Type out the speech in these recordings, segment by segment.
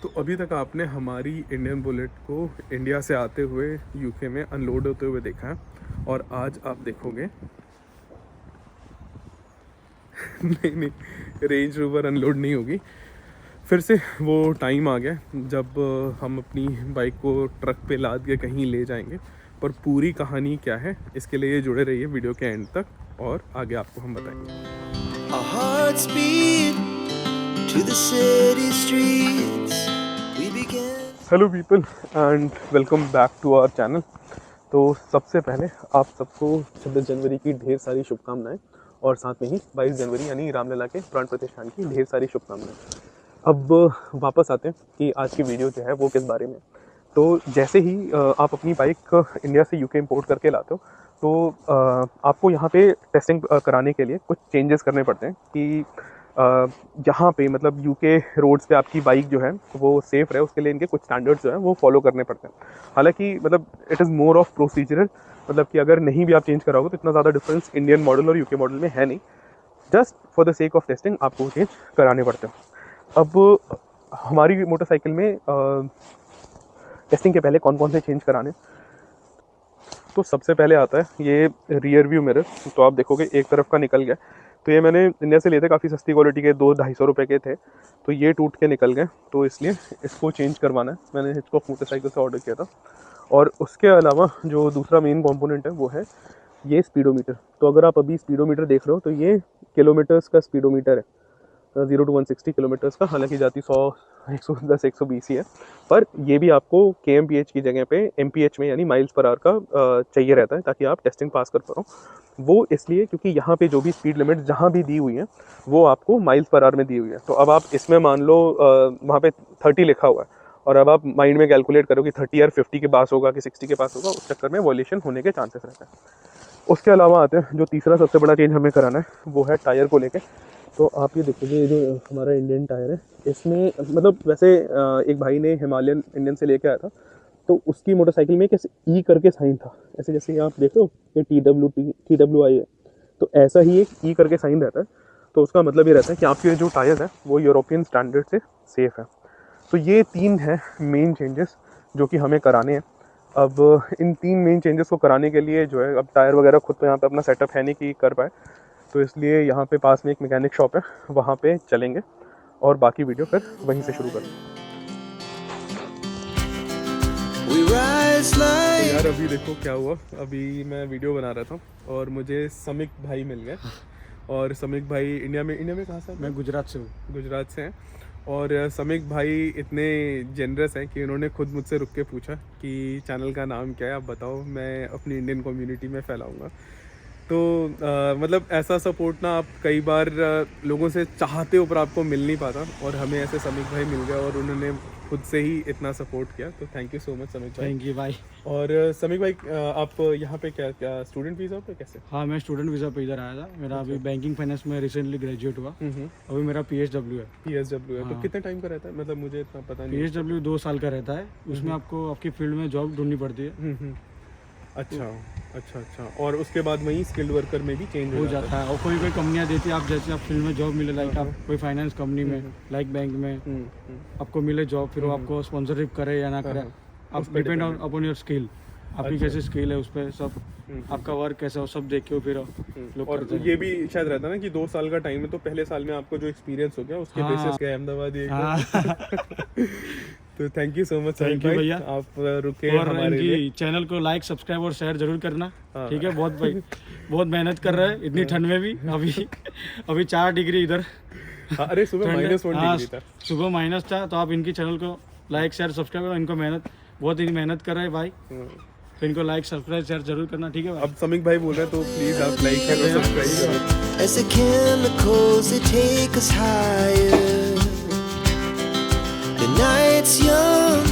तो अभी तक आपने हमारी इंडियन बुलेट को इंडिया से आते हुए यूके में अनलोड होते हुए देखा है और आज आप देखोगे नहीं नहीं, रेंज रोवर अनलोड नहीं होगी। फिर से वो टाइम आ गया जब हम अपनी बाइक को ट्रक पे लाद के कहीं ले जाएंगे। पर पूरी कहानी क्या है, इसके लिए जुड़े रहिए वीडियो के एंड तक और आगे आपको हम बताएंगे। Our hearts beat to the city streets. We began. Hello people and welcome back to our channel. तो सबसे पहले आप सबको 26 जनवरी की ढेर सारी शुभकामनाएं और साथ में ही 22 जनवरी यानी रामलला के प्राण प्रतिष्ठान की ढेर सारी शुभकामनाएं। अब वापस आते हैं कि आज की वीडियो जो है वो किस बारे में। तो जैसे ही आप अपनी बाइक इंडिया से यूके इंपोर्ट करके लाते हो तो आपको यहाँ पे टेस्टिंग कराने के लिए कुछ चेंजेस करने पड़ते हैं कि यहाँ पे मतलब यूके रोड्स पे आपकी बाइक जो है वो सेफ़ रहे, उसके लिए इनके कुछ स्टैंडर्ड्स जो है वो फॉलो करने पड़ते हैं। हालांकि मतलब it is more of procedural, मतलब कि अगर नहीं भी आप चेंज कराओगे तो इतना ज़्यादा डिफरेंस इंडियन मॉडल और यूके मॉडल में है नहीं। Just for the sake of testing आपको चेंज कराने पड़ते हैं। अब हमारी मोटरसाइकिल में टेस्टिंग के पहले कौन कौन से चेंज कराने, तो सबसे पहले आता है ये रियर व्यू मिरर। तो आप देखोगे एक तरफ का निकल गया, तो ये मैंने इंडिया से लिए थे, काफ़ी सस्ती क्वालिटी के, 200-250 रुपये के थे। तो ये टूट के निकल गए, तो इसलिए इसको चेंज करवाना है। मैंने इसको मोटरसाइकिल से ऑर्डर किया था। और उसके अलावा जो दूसरा मेन कंपोनेंट है वो है ये स्पीडोमीटर। तो अगर आप अभी स्पीडोमीटर देख रहे हो तो ये किलोमीटर्स का स्पीडोमीटर है, 0 to 160 किलोमीटर्स का। हालांकि जाती 100, 110, 120 ही है, पर ये भी आपको kmph की जगह पे mph में यानी माइल्स पर आवर का चाहिए रहता है ताकि आप टेस्टिंग पास कर पाओ। वो इसलिए क्योंकि यहाँ पे जो भी स्पीड लिमिट जहाँ भी दी हुई है वो आपको माइल्स पर आवर में दी हुई है। तो अब आप इसमें मान लो वहाँ पे 30 लिखा हुआ है और अब आप माइंड में कैलकुलेट करो कि 30 या 50 के पास होगा कि 60 के पास होगा, उस चक्कर में वॉल्यूशन होने के चांसेस रहते हैं। उसके अलावा आते हैं जो तीसरा सबसे बड़ा चेंज हमें कराना है वो है टायर को लेके। तो आप ये देखोगे, ये जो हमारा इंडियन टायर है इसमें मतलब वैसे एक भाई ने हिमालयन इंडियन से लेके आया था, तो उसकी मोटरसाइकिल में कैसे ई करके साइन था, ऐसे जैसे आप देख रहे हो कि TWI है, तो ऐसा ही एक ई करके साइन रहता है। तो उसका मतलब ये रहता है कि आपके जो टायर है वो यूरोपियन स्टैंडर्ड से सेफ़ है। तो ये 3 है मेन चेंजेस जो कि हमें कराने हैं। अब इन 3 मेन चेंजेस को कराने के लिए जो है, अब टायर वगैरह खुद तो यहाँ पे अपना सेटअप है नहीं कि कर पाए, तो इसलिए यहाँ पे पास में एक मैकेनिक शॉप है, वहाँ पे चलेंगे और बाकी वीडियो फिर वहीं से शुरू करेंगे। तो यार अभी देखो क्या हुआ, अभी मैं वीडियो बना रहा था और मुझे समीक भाई मिल गए। और समीक भाई इंडिया में कहाँ से? मैं गुजरात से हूँ। गुजरात से हैं। और समीक भाई इतने जेनरस हैं कि उन्होंने खुद मुझसे रुक के पूछा कि चैनल का नाम क्या है, आप बताओ, मैं अपनी इंडियन कम्युनिटी में फैलाऊँगा। तो मतलब ऐसा सपोर्ट ना आप कई बार लोगों से चाहते हो पर आपको मिल नहीं पाता, और हमें ऐसे समीक भाई मिल गया और उन्होंने खुद से ही इतना सपोर्ट किया। तो thank you so much Samik भाई। थैंक यू भाई। और समीक भाई आप यहाँ पे क्या स्टूडेंट वीज़ा पे कैसे? हाँ, मैं स्टूडेंट वीज़ा पे इधर आया था। मेरा अभी बैंकिंग फाइनेंस में रिसेंटली ग्रेजुएट हुआ। अभी मेरा PSW है। PSW है। हाँ। तो कितने टाइम का रहता है, मतलब मुझे इतना पता नहीं। PSW 2 साल का रहता है। उसमें आपको आपकी फील्ड में जॉब ढूंढनी पड़ती है। अच्छा अच्छा अच्छा। और उसके बाद वहीं स्किल्ड वर्कर में भी चेंज हो जाता है। और कोई कोई कंपनियाँ देती है, आप जैसे आप फील्ड में जॉब मिले, लाइक आप कोई फाइनेंस कंपनी में, लाइक बैंक में आपको मिले जॉब, फिर वो आपको स्पॉन्सरशिप करे या ना करे, आप डिपेंड अपॉन योर स्किल, आपकी कैसी स्किल है उस पर सब, आपका वर्क कैसा हो सब देख के फिर लोग और करते हैं। ये भी शायद रहता है ना कि 2 साल का टाइम है, तो पहले साल में आपको जो एक्सपीरियंस हो गया उसके बेसिस पे अहमदाबाद। तो thank you so much thank you भैया, आप रुके और हमारे इनकी लिए। चैनल को लाइक सब्सक्राइब और शेयर जरूर करना। ठीक है, बहुत भाई बहुत मेहनत कर रहे हैं इतनी ठंड में भी। अभी 4 डिग्री इधर। अरे सुबह -1 डिग्री था। सुबह माइनस था। तो आप इनकी चैनल को लाइक शेयर सब्सक्राइब करो। इनको बहुत ही मेहनत कर रहे हैं भाई, तो इनको लाइक सब्सक्राइब शेयर जरूर करना। ठीक है भाई। अब समीक भाई बोल रहे हैं तो प्लीज आप लाइक करो, सब्सक्राइब करो। As the chemicals they take us higher. The night's young,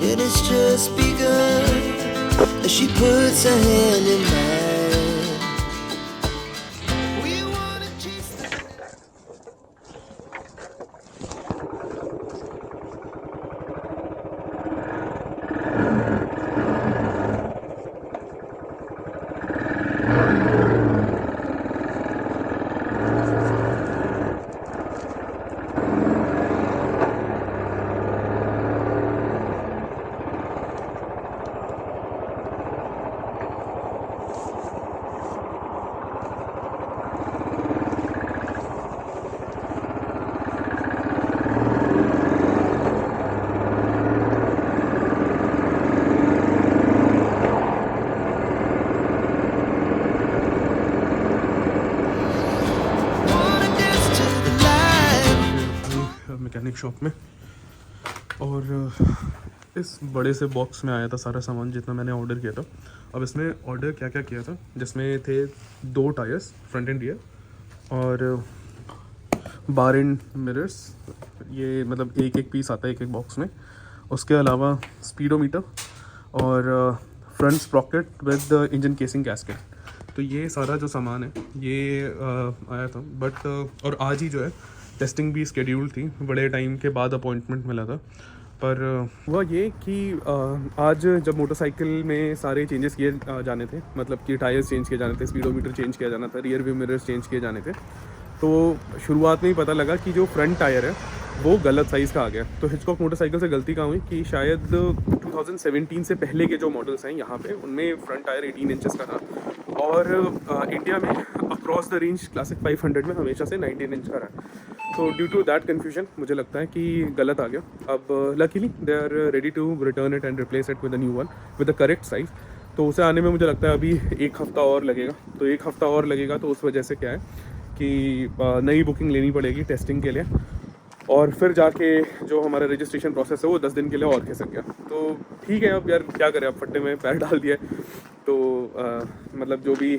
it has just begun. As she puts her hand in mine. We wanna chase the shop में। और इस बड़े से बॉक्स में आया था सारा सामान जितना मैंने ऑर्डर किया था। अब इसमें ऑर्डर क्या क्या किया था, जिसमें थे 2 टायर्स फ्रंट एंड रियर और बार एंड मिरर्स, ये मतलब एक एक पीस आता है एक एक बॉक्स में। उसके अलावा स्पीडोमीटर और front Sprocket with engine casing casket. तो ये सारा जो सामान है ये आया था। बट और आज ही जो है टेस्टिंग भी स्केड्यूल थी, बड़े टाइम के बाद अपॉइंटमेंट मिला था। पर हुआ ये कि आज जब मोटरसाइकिल में सारे चेंजेस किए जाने थे, मतलब कि टायर्स चेंज किए जाने थे, स्पीडोमीटर चेंज किया जाना था, रियर व्यू मिरर्स चेंज किए जाने थे, तो शुरुआत में ही पता लगा कि जो फ्रंट टायर है वो गलत साइज़ का आ गया। तो हिचकॉक मोटरसाइकिल से गलती कहाँ हुई कि शायद 2017 से पहले के जो मॉडल्स हैं यहाँ पे उनमें फ्रंट टायर 18 इंचेस का था और इंडिया में अक्रॉस द रेंज क्लासिक 500 में हमेशा से 19 इंच का रहा। तो ड्यू टू दैट कन्फ्यूजन मुझे लगता है कि गलत आ गया। अब luckily they are ready to return it and replace it with a new one with the correct size. तो उसे आने में मुझे लगता है अभी 1 हफ़्ता और लगेगा। तो 1 हफ़्ता और लगेगा तो उस वजह से क्या है कि नई बुकिंग लेनी पड़ेगी टेस्टिंग के लिए, और फिर जाके जो हमारा रजिस्ट्रेशन प्रोसेस है वो 10 दिन के लिए और खिसक गया। तो ठीक है, अब यार क्या करें, अब फट्टे में पैर डाल दिया है तो मतलब जो भी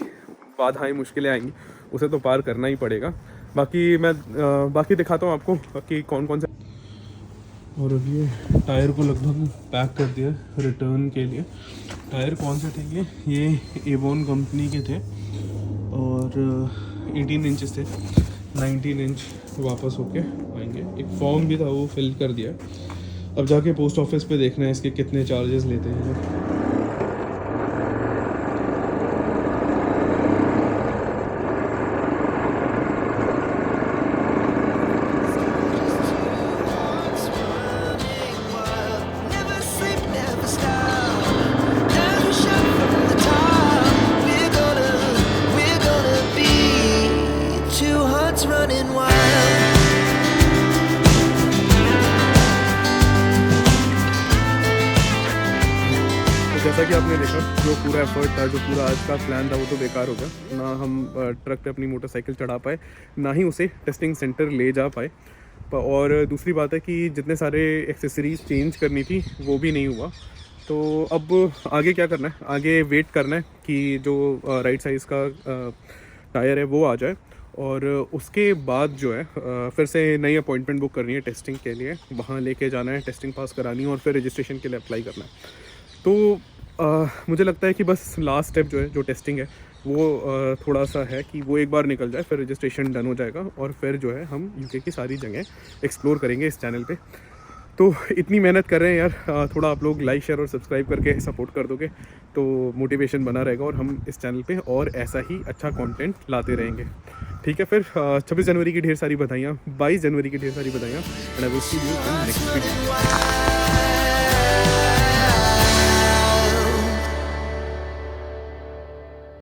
बाधाएं मुश्किलें आएंगी उसे तो पार करना ही पड़ेगा। बाकी मैं बाकी दिखाता हूँ आपको कि कौन कौन से। और अब ये टायर को लगभग पैक कर दिया रिटर्न के लिए। टायर कौन से थे ये एवोन कंपनी के थे और 18 इंचेस थे, 19 इंच वापस होके आएंगे। एक फॉर्म भी था वो फिल कर दिया। अब जाके पोस्ट ऑफिस पे देखना है इसके कितने चार्जेस लेते हैं। Never sleep, never stop. Every shot from the top. We're gonna be 2 hearts running wild. तो जैसा कि आपने देखा, जो पूरा एफर्ट था, जो पूरा आज का प्लान था वो तो बेकार हो गया। ना हम ट्रक पे अपनी मोटरसाइकिल चढ़ा पाए, ना ही उसे टेस्टिंग सेंटर ले जा पाए। और दूसरी बात है कि जितने सारे एक्सेसरीज चेंज करनी थी वो भी नहीं हुआ। तो अब आगे क्या करना है, आगे वेट करना है कि जो राइट साइज़ का टायर है वो आ जाए और उसके बाद जो है फिर से नई अपॉइंटमेंट बुक करनी है टेस्टिंग के लिए, वहाँ लेके जाना है, टेस्टिंग पास करानी है और फिर रजिस्ट्रेशन के लिए अप्लाई करना है। तो मुझे लगता है कि बस लास्ट स्टेप जो है, जो टेस्टिंग है वो थोड़ा सा है कि वो एक बार निकल जाए, फिर रजिस्ट्रेशन डन हो जाएगा और फिर जो है हम यूके की सारी जगह एक्सप्लोर करेंगे इस चैनल पे। तो इतनी मेहनत कर रहे हैं यार, थोड़ा आप लोग लाइक शेयर और सब्सक्राइब करके सपोर्ट कर दोगे तो मोटिवेशन बना रहेगा और हम इस चैनल पे और ऐसा ही अच्छा कंटेंट लाते रहेंगे। ठीक है, फिर 26 जनवरी की ढेर सारी बधाइयाँ, 22 जनवरी की ढेर सारी बधाइयाँ and I will see you in next video.